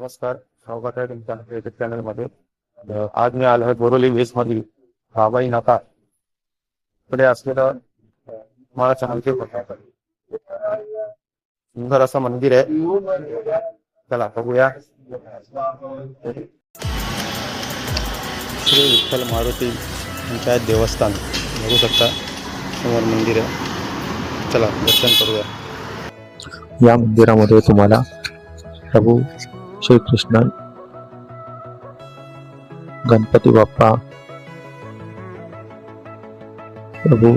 नमस्कार, स्वागत आहे तुमच्या युट्यूब चॅनलमध्ये. आज मी आलो आहे बोरोली वेस्ट मधील बाबाई नाका कडे असलेलं महाराष्ट्र मंदिर बघण्यासाठी. सुंदर असं मंदिर आहे, चला बघूया. श्री विठ्ठल मारुती पंचायत देवस्थान बघू शकता, समोर मंदिर आहे. चला दर्शन करूया. या मंदिरामध्ये तुम्हाला प्रभू श्रीकृष्ण, गणपती बाप्पा, प्रभू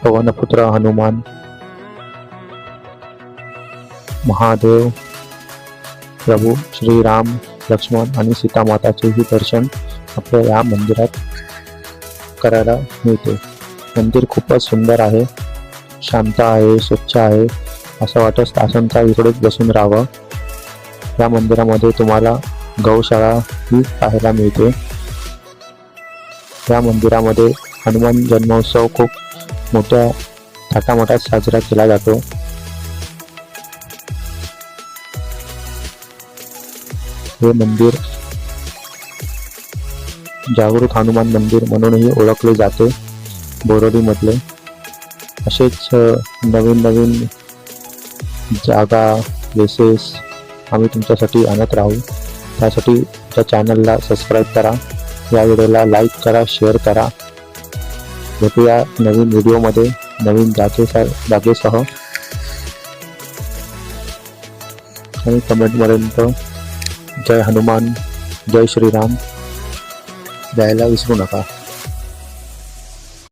पवनपुत्र हनुमान, महादेव, प्रभू श्रीराम, लक्ष्मण आणि सीता माताचेही दर्शन आपल्या या मंदिरात करायला मिळते. मंदिर खूपच सुंदर आहे, शांत आहे, स्वच्छ आहे. असं वाटत तासांचा इकडेच बसून राहावं. या मंदिरामध्ये तुम्हाला गौशाळा ही पाहायला मिळते. या मंदिरामध्ये हनुमान जन्मोत्सव खूप मोठ्या थाटामाटात साजरा केला जातो. हे मंदिर जागृत हनुमान मंदिर म्हणूनही ओळखले जाते. बोरोलीमधले असेच नवीन नवीन जागा, प्लेसेस आम्ही तुमच्यासाठी आणत राहू. त्यासाठी त्या चॅनलला सबस्क्राईब करा, या व्हिडिओला लाईक करा, शेअर करा. भेटूया नवीन व्हिडिओमध्ये नवीन जागेसह आणि कमेंटपर्यंत जय हनुमान, जय श्रीराम द्यायला विसरू नका.